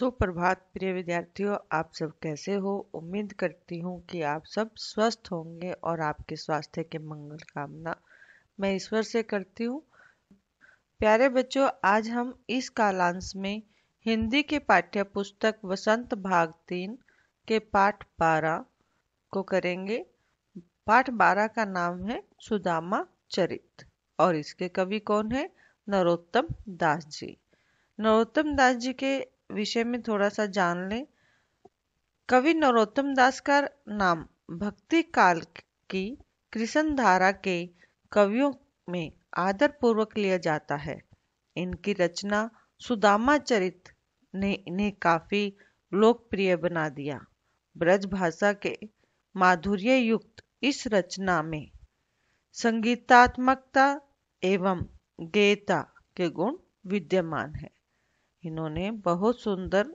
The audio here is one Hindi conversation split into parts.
सुप्रभात प्रिय विद्यार्थियों, आप सब कैसे हो। उम्मीद करती हूँ कि आप सब स्वस्थ होंगे और आपके स्वास्थ्य के मंगल कामना मैं ईश्वर से करती हूँ। प्यारे बच्चों, आज हम इस कालांश में हिंदी के पाठ्य पुस्तक वसंत भाग 3 के पाठ 12 को करेंगे। पाठ 12 का नाम है सुदामा चरित और इसके कवि कौन है? नरोत्तम दास जी। नरोत्तम दास जी के विषय में थोड़ा सा जान लें। कवि नरोत्तम दास का नाम भक्ति काल की कृष्ण धारा के कवियों में आदर पूर्वक लिया जाता है। इनकी रचना सुदामा चरित ने इन्हें काफी लोकप्रिय बना दिया। ब्रज भाषा के माधुर्य युक्त इस रचना में संगीतात्मकता एवं गेयता के गुण विद्यमान है। इन्होंने बहुत सुंदर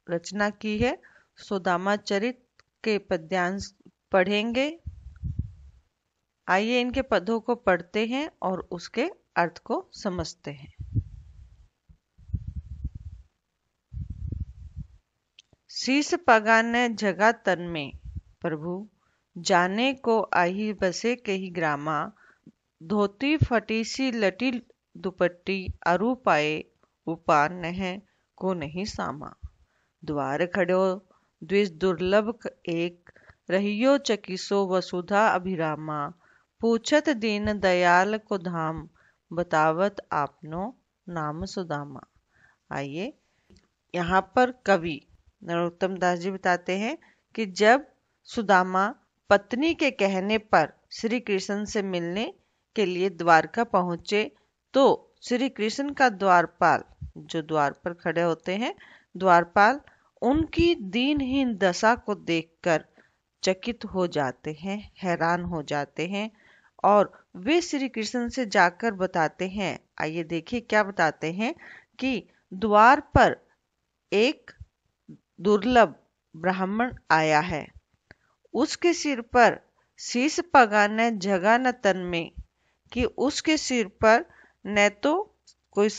रचना की है। सुदामा चरित के पद्यांश पढ़ेंगे। आइए इनके पदों को पढ़ते हैं और उसके अर्थ को समझते हैं। शीस पगाने जगा तन में प्रभु, जाने को आही बसे कही ग्रामा। धोती फटी सी लटी दुपट्टी, अरू पाए उपा नह को नहीं सामा। द्वार खड़ो द्विज दुर्लभ एक, रहियो चकिसो वसुधा अभिरामा। पूछत दीन दयाल को धाम, बतावत आपनो नाम सुदामा। आइए, यहाँ पर कवि नरोत्तम दास जी बताते हैं कि जब सुदामा पत्नी के कहने पर श्री कृष्ण से मिलने के लिए द्वारका पहुंचे तो श्री कृष्ण का द्वारपाल, जो द्वार पर खड़े होते हैं, द्वारपाल उनकी दीनहीन दशा को देखकर चकित हो जाते हैं, हैरान हो जाते हैं और वे श्री कृष्ण से जाकर बताते हैं। आइए देखिए क्या बताते हैं कि द्वार पर एक दुर्लभ ब्राह्मण आया है। उसके सिर पर शीश पगाने जगह न तन में, कि उसके सिर पर न तो कोई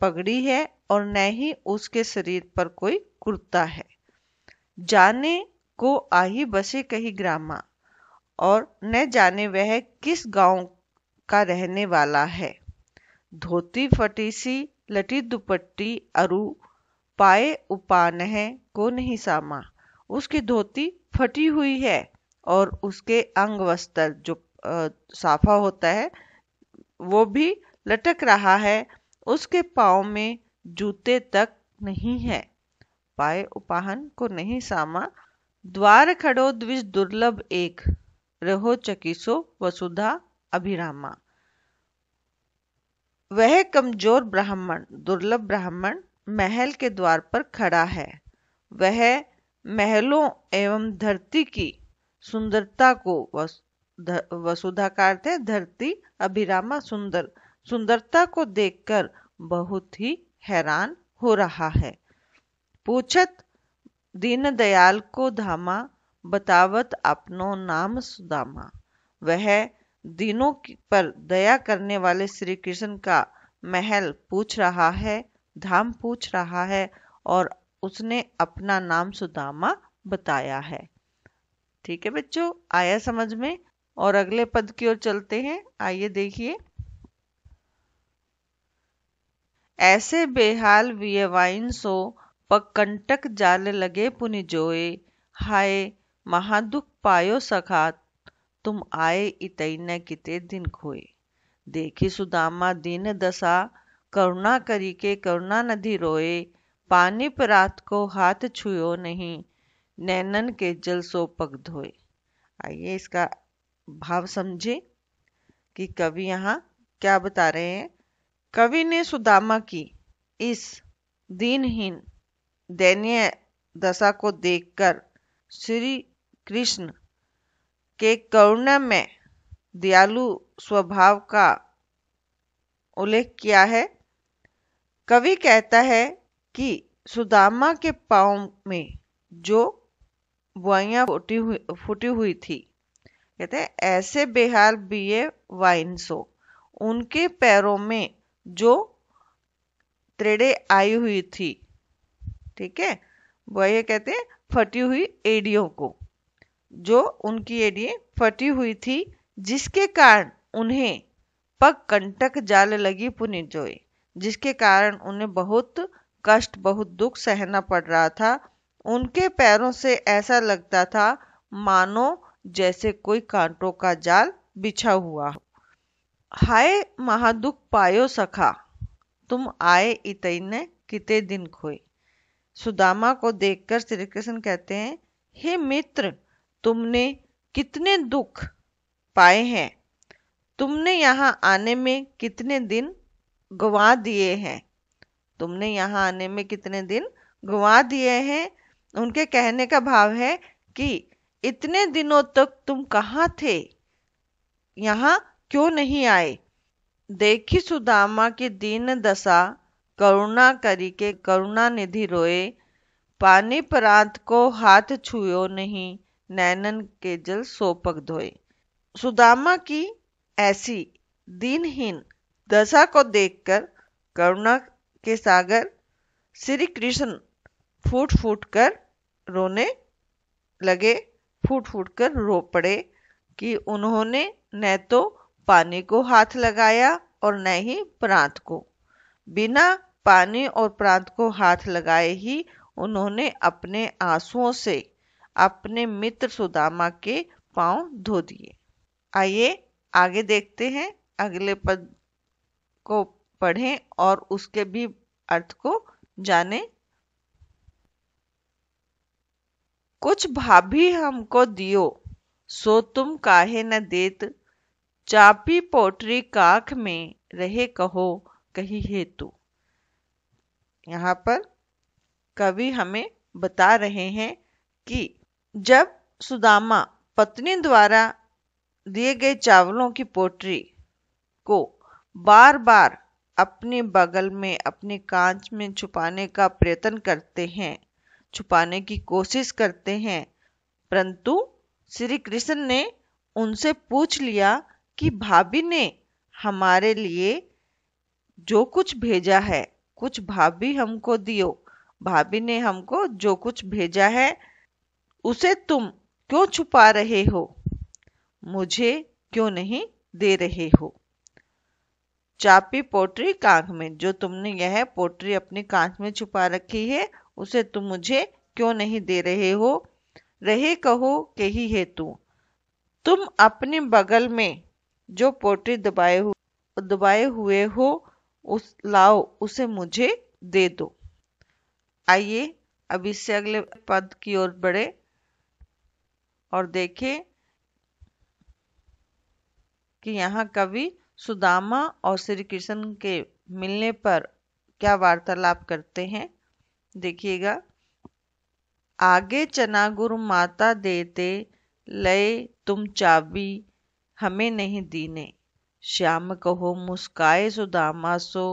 पगड़ी है और न ही उसके शरीर पर कोई कुर्ता है। जाने को आही बसे कही ग्रामा, और न जाने वह किस गांव का रहने वाला है। धोती फटी सी लटी दुपट्टी, अरू पाए उपान है को नहीं सामा। उसकी धोती फटी हुई है और उसके अंग वस्त्र जो साफा होता है वो भी लटक रहा है। उसके पाँव में जूते तक नहीं है। पाए उपाहन को नहीं सामा। द्वार खड़ो द्विज दुर्लभ एक, रहो चकिसो वसुधा अभिरामा। वह कमजोर ब्राह्मण, दुर्लभ ब्राह्मण महल के द्वार पर खड़ा है। वह महलों एवं धरती की सुंदरता को, वसुधा का अर्थ है धरती, अभिरामा सुंदर, सुंदरता को देखकर बहुत ही हैरान हो रहा है। पूछत दीन दयाल को धामा, बतावत अपनो नाम सुदामा। वह दीनों पर दया करने वाले श्री कृष्ण का महल पूछ रहा है, धाम पूछ रहा है और उसने अपना नाम सुदामा बताया है। ठीक है बच्चों, आया समझ में? और अगले पद की ओर चलते हैं। आइए देखिए। ऐसे बेहाल वियवाइन सो, पकंटक जाल लगे पुनि जोए। हाय महादुख पायो सखा, तुम आए इतई न किते दिन खोए। देखी सुदामा दीन दशा, करुणा करी के करुणा नदी रोए। पानी परात को हाथ छुयो नहीं, नैनन के जल सो पग धोए। आइए इसका भाव समझे कि कवि यहाँ क्या बता रहे हैं। कवि ने सुदामा की इस दीनहीन दयनीय दशा को देखकर श्री कृष्ण के करुणा में दयालु स्वभाव का उल्लेख किया है। कवि कहता है कि सुदामा के पाँव में जो बुआइयां फूटी हुई थी, कहते हैं ऐसे बेहाल बिये वाइन सो, उनके पैरों में जो त्रेड़े आई हुई थी, ठीक है, वो ये कहते हैं फटी हुई एड़ियों को, जो उनकी एड़ियां फटी हुई थी, जिसके कारण उन्हें पग कंटक जाल लगी पुनि जोई, जिसके कारण उन्हें बहुत कष्ट बहुत दुख सहना पड़ रहा था। उनके पैरों से ऐसा लगता था मानो जैसे कोई कांटों का जाल बिछा हुआ हो। हाय महादुख पायो सखा, तुम आए इतने किते दिन खोए। सुदामा को देखकर श्री कृष्ण कहते हैं, हे मित्र, तुमने कितने दुख पाए हैं, तुमने यहाँ आने में कितने दिन गंवा दिए हैं, तुमने यहाँ आने में कितने दिन गंवा दिए हैं। उनके कहने का भाव है कि इतने दिनों तक तुम कहाँ थे, यहाँ क्यों नहीं आए। देखी सुदामा की दीन दशा, करुणा करी के करुणा निधि रोए, पानी प्रांत को हाथ छुयो नहीं, नैनन के जल सोपक धोए। सुदामा की ऐसी दीनहीन दशा को देखकर करुणा के सागर श्री कृष्ण फूट फूट कर रोने लगे, फूट फूट कर रो पड़े कि उन्होंने न तो पानी को हाथ लगाया और न ही प्रांत को। बिना पानी और प्रांत को हाथ लगाए ही उन्होंने अपने आंसुओं से अपने मित्र सुदामा के पांव धो दिए। आइए आगे देखते हैं, अगले पद को पढ़ें और उसके भी अर्थ को जानें। कुछ भाभी हमको दियो, सो तुम काहे न देत, चापी पोटरी काख में रहे कहो कही हेतु। यहाँ पर कवि हमें बता रहे हैं कि जब सुदामा पत्नी द्वारा दिए गए चावलों की पोटरी को बार बार अपने बगल में अपने कांच में छुपाने का प्रयत्न करते हैं, छुपाने की कोशिश करते हैं, परंतु श्री कृष्ण ने उनसे पूछ लिया कि भाभी ने हमारे लिए जो कुछ भेजा है, कुछ भाभी हमको दियो, भाभी ने हमको जो कुछ भेजा है उसे तुम क्यों छुपा रहे हो, मुझे क्यों नहीं दे रहे हो। चापी पोटरी कांख में, जो तुमने यह पोटरी अपनी कांच में छुपा रखी है उसे तुम मुझे क्यों नहीं दे रहे हो। रहे कहो कही हेतु, तुम अपने बगल में जो पोटरी दबाए हुए हो उस लाओ, उसे मुझे दे दो। आइए अब इससे अगले पद की ओर बढ़े और देखें कि यहाँ कवि सुदामा और श्री कृष्ण के मिलने पर क्या वार्तालाप करते हैं। देखिएगा, आगे चना गुरु माता देते, लय तुम चाबी हमें नहीं दीने, श्याम कहो मुस्काए सुदामा सो,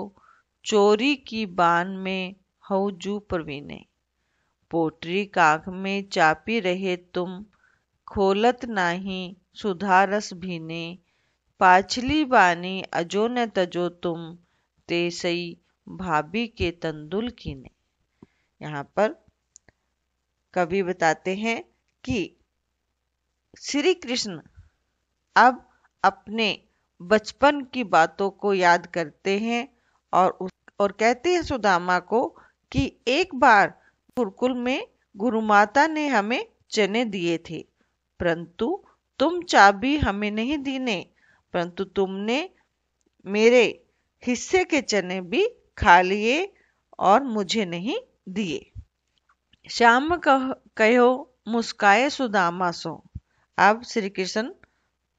चोरी की बान में हऊ जू प्रवीणे। पोटरी काख में चापी रहे तुम, खोलत नाही सुधा रस भीने, पाछली बानी अजो न तजो तुम, ते सई भाभी के तंदुल कीने। यहाँ पर कवि बताते हैं कि श्री कृष्ण अब अपने बचपन की बातों को याद करते हैं और कहते हैं सुदामा को कि एक बार गुरुकुल में गुरु माता ने हमें चने दिए थे, परंतु तुम चाबी हमें नहीं दीने, परंतु तुमने मेरे हिस्से के चने भी खा लिए और मुझे नहीं दिए। श्याम कहो मुस्काए सुदामा सो। अब श्री कृष्ण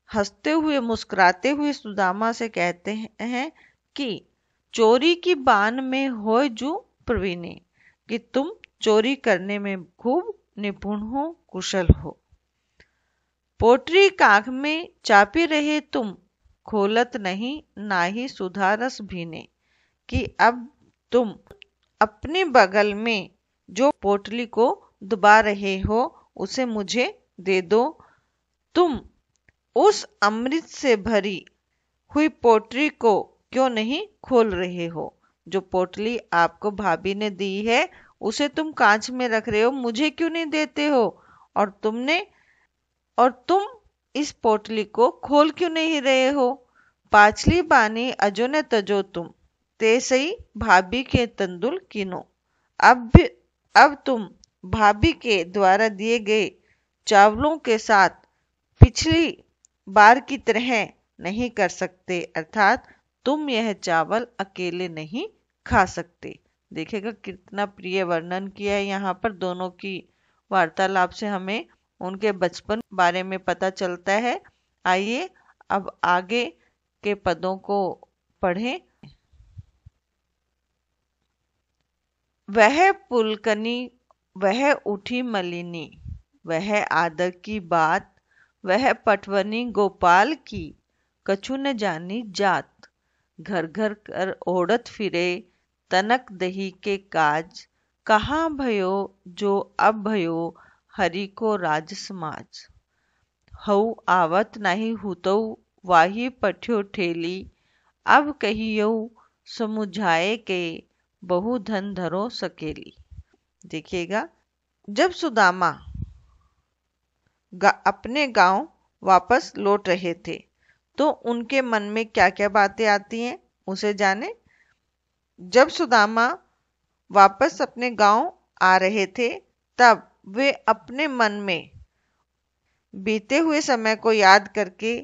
हंसते हुए मुस्कुराते हुए सुदामा से कहते हैं कि चोरी की बान में हो जू प्रवीणे, कि तुम चोरी करने में खूब निपुण हो, कुशल हो। पोटरी काख में चापी रहे तुम, खोलत नहीं नाही सुधा रस भीने, कि अब तुम अपने बगल में जो पोटली को दबा रहे हो उसे मुझे दे दो। तुम उस अमृत से भरी हुई पोटली को क्यों नहीं खोल रहे हो। जो पोटली आपको भाभी ने दी है उसे तुम कांच में रख रहे हो, मुझे क्यों नहीं देते हो? और तुम इस पोटली को खोल क्यों नहीं रहे हो? पाछली बानी अजो ने तजो तुम, ते सही भाभी के तंदुल कीनो। अब तुम भाभी के द्वारा दिए गए चावलों के साथ पिछली बार की तरह नहीं कर सकते, अर्थात तुम यह चावल अकेले नहीं खा सकते। देखिएगा कितना प्रिय वर्णन किया है यहाँ पर। दोनों की वार्तालाप से हमें उनके बचपन बारे में पता चलता है। आइए अब आगे के पदों को पढ़ें। वह पुलकनी वह उठी मलिनी, वह आदर की बात, वह पटवनी गोपाल की, कछु न जानी जात। घर घर कर ओढ़त फिरे, तनक दही के काज, कहाँ भयो जो अब भयो, हरि को राज समाज। हऊ आवत नहीं हुतऊ, वाही पठ्यो ठेली, अब कहियो समुझाए के, बहु धन धरो सकेली। देखिएगा, जब सुदामा अपने गांव वापस लौट रहे थे तो उनके मन में क्या क्या बातें आती हैं उसे जाने। जब सुदामा वापस अपने गांव आ रहे थे तब वे अपने मन में बीते हुए समय को याद करके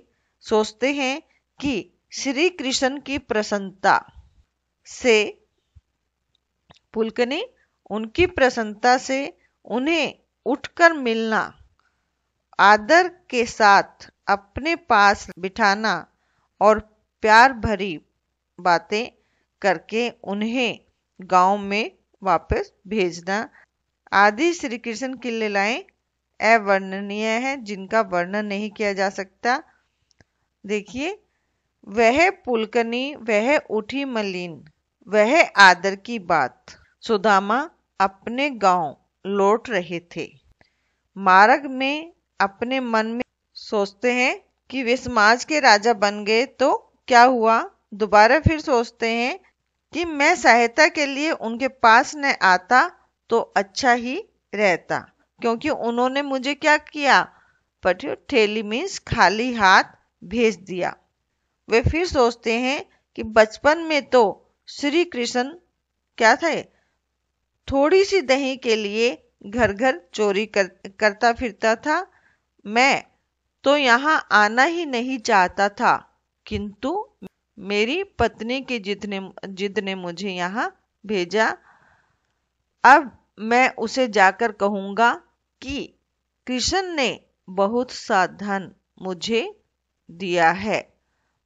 सोचते हैं कि श्री कृष्ण की प्रसन्नता से पुलकनी उनकी प्रसन्नता से उन्हें उठकर मिलना, आदर के साथ अपने पास बिठाना और प्यार भरी बातें करके उन्हें गांव में वापस भेजना आदि श्री कृष्ण की लीलाएं अवर्णनीय है, जिनका वर्णन नहीं किया जा सकता। देखिए, वह पुलकनी वह उठी मलिन, वह आदर की बात। सुदामा अपने गांव लौट रहे थे। मार्ग में अपने मन में सोचते हैं कि वे समाज के राजा बन गए तो क्या हुआ। दोबारा फिर सोचते हैं कि मैं सहायता के लिए उनके पास न आता तो अच्छा ही रहता, क्योंकि उन्होंने मुझे क्या किया, पठ्यो ठेली मीन्स खाली हाथ भेज दिया। वे फिर सोचते हैं कि बचपन में तो श्री कृष्ण क्या थे, थोड़ी सी दही के लिए घर घर चोरी करता फिरता था। मैं तो यहाँ आना ही नहीं चाहता था, किंतु मेरी पत्नी की जिद ने मुझे यहाँ भेजा। अब मैं उसे जाकर कहूँगा कि कृष्ण ने बहुत सा धन मुझे दिया है।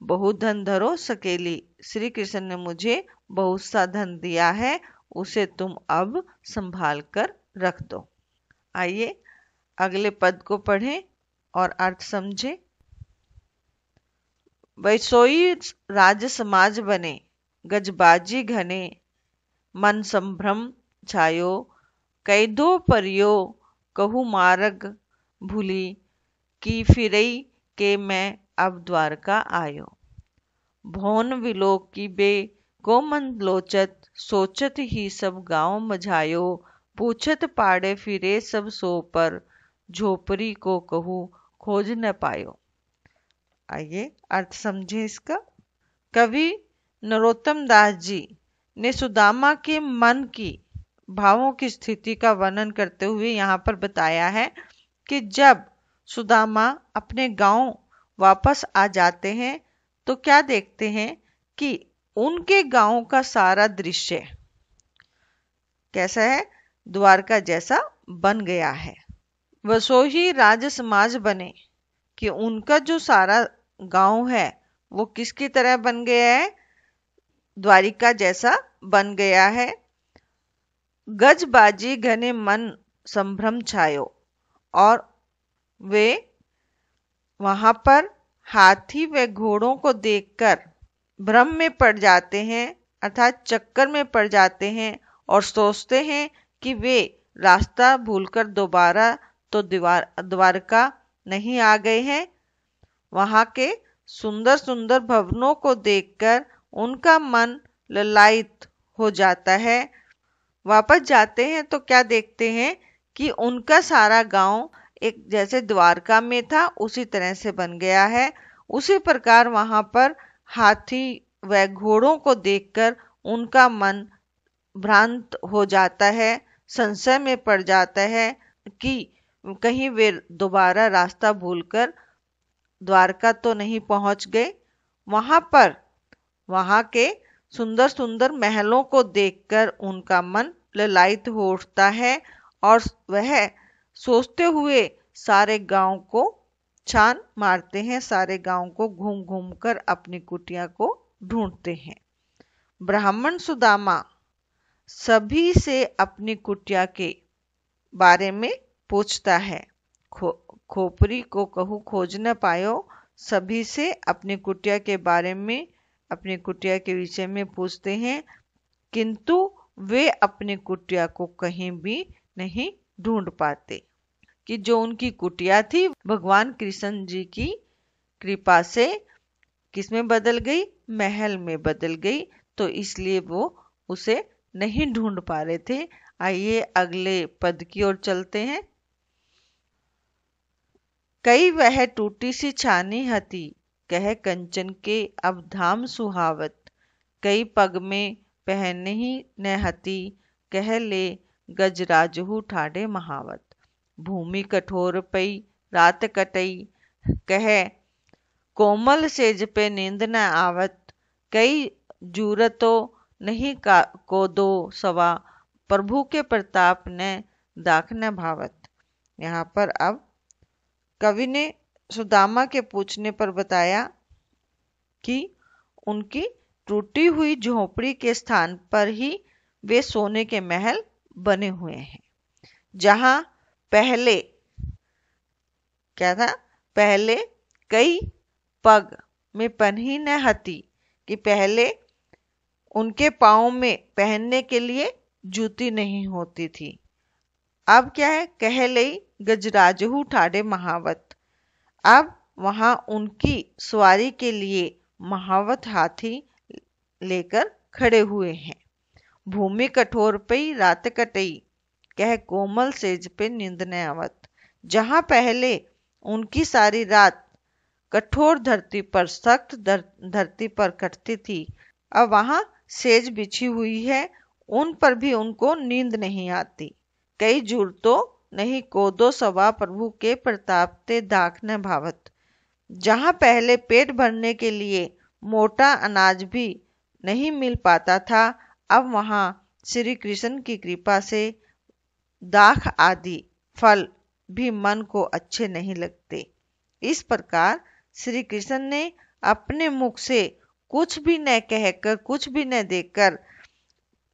बहुत धन धरो सकेली, श्री कृष्ण ने मुझे बहुत सा धन दिया है, उसे तुम अब संभाल कर रख दो। आइए अगले पद को पढ़ें और अर्थ समझें। वैसोई राज समाज बने, गजबाजी घने, मन संभ्रम छायो, कैदो परियो, कहू मार्ग भूली, की फिरई के मैं अब द्वारका आयो। भौन विलोक की बे को मन लोचत, सोचत ही सब गांव मझायो, पूछत पाड़े फिरे सब सो पर, झोपड़ी को कहूँ खोज न पायो। आइए अर्थ समझे इसका। कवि नरोत्तम दास जी ने सुदामा के मन की भावों की स्थिति का वर्णन करते हुए यहाँ पर बताया है कि जब सुदामा अपने गांव वापस आ जाते हैं तो क्या देखते हैं कि उनके गांव का सारा दृश्य कैसा है, द्वारका जैसा बन गया है। वसोही राज समाज बने कि उनका जो सारा गांव है वो किसकी तरह बन गया है, द्वारिका जैसा बन गया है। गजबाजी घने मन संभ्रम छायो, और वे वहां पर हाथी व घोड़ों को देखकर भ्रम में पड़ जाते हैं, अर्थात चक्कर में पड़ जाते हैं और सोचते हैं कि वे रास्ता भूलकर दोबारा तो द्वारका नहीं आ गए हैं। वहां के सुंदर सुंदर भवनों को देखकर उनका मन ललायित हो जाता है। वापस जाते हैं तो क्या देखते हैं कि उनका सारा गांव एक जैसे द्वारका में था उसी तरह से बन गया है। उसी प्रकार वहां पर हाथी व घोड़ों को देखकर उनका मन भ्रांत हो जाता है, संशय में पड़ जाता है कि कहीं वे दोबारा रास्ता भूलकर द्वारका तो नहीं पहुंच गए। वहां पर वहां के सुंदर सुंदर महलों को देखकर उनका मन ललायित हो उठता है और वह सोचते हुए सारे गांव को छान मारते हैं, सारे गांव को घूम घूम कर अपनी कुटिया को ढूंढते हैं। ब्राह्मण सुदामा सभी से अपनी कुटिया के बारे में पूछता है। खोपरी को कहूँ खोज न पायो, सभी से अपनी कुटिया के बारे में, अपनी कुटिया के विषय में पूछते हैं, किंतु वे अपनी कुटिया को कहीं भी नहीं ढूंढ पाते। कि जो उनकी कुटिया थी भगवान कृष्ण जी की कृपा से किसमें बदल गई, महल में बदल गई, तो इसलिए वो उसे नहीं ढूंढ पा रहे थे। आइए अगले पद की ओर चलते हैं। कई वह टूटी सी छानी हती, कह कंचन के अब धाम सुहावत, कई पग में पहनही न हती, कह ले गजराजहु ठाढ़े महावत। भूमि कठोर पई रात कटई, कह कोमल सेज पे नींद न आवत, कई जूरतो नहीं का को दो सवा, प्रभु के प्रताप ने दाख न भावत। यहाँ पर अब कवि ने सुदामा के पूछने पर बताया कि उनकी टूटी हुई झोपड़ी के स्थान पर ही वे सोने के महल बने हुए हैं। जहां पहले क्या था, पहले कई पग में पन्ही न हती, कि पहले उनके पाँव में पहनने के लिए जूती नहीं होती थी। अब क्या है, कह लई गजराजहु ठाढ़े महावत, अब वहां उनकी सवारी के लिए महावत हाथी लेकर खड़े हुए हैं। भूमि कठोर पई रात कटई, कह कोमल सेज पे नींद न आवत, जहां पहले उनकी सारी रात कठोर धरती पर, सख्त धरती पर कटती थी, अब वहां सेज बिछी हुई है, उन पर भी उनको नींद नहीं आती। कई जुरतो नहीं कोदो सवा, प्रभु के प्रताप ते दाख न भावत, जहां पहले पेट भरने के लिए मोटा अनाज भी नहीं मिल पाता था, अब वहां श्री कृष्ण की कृपा से दाख आदि फल भी मन को अच्छे नहीं लगते। इस प्रकार श्री कृष्ण ने अपने मुख से कुछ भी न कहकर, कुछ भी न देकर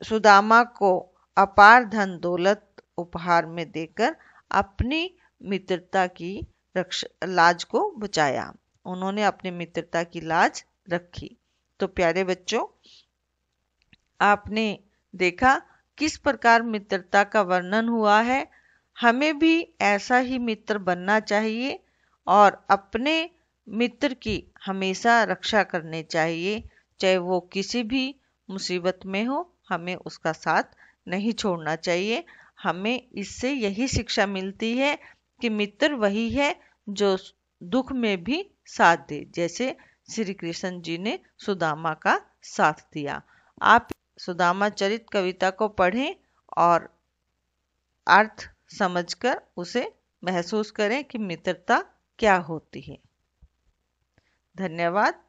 सुदामा को अपार धन दौलत उपहार में देकर अपनी मित्रता की लाज को बचाया। उन्होंने अपनी मित्रता की लाज रखी। तो प्यारे बच्चों, आपने देखा किस प्रकार मित्रता का वर्णन हुआ है। हमें भी ऐसा ही मित्र बनना चाहिए और अपने मित्र की हमेशा रक्षा करनी चाहिए, चाहे वो किसी भी मुसीबत में हो, हमें उसका साथ नहीं छोड़ना चाहिए। हमें इससे यही शिक्षा मिलती है कि मित्र वही है जो दुख में भी साथ दे, जैसे श्री कृष्ण जी ने सुदामा का साथ दिया। आप सुदामा चरित कविता को पढ़ें और अर्थ समझकर उसे महसूस करें कि मित्रता क्या होती है। धन्यवाद।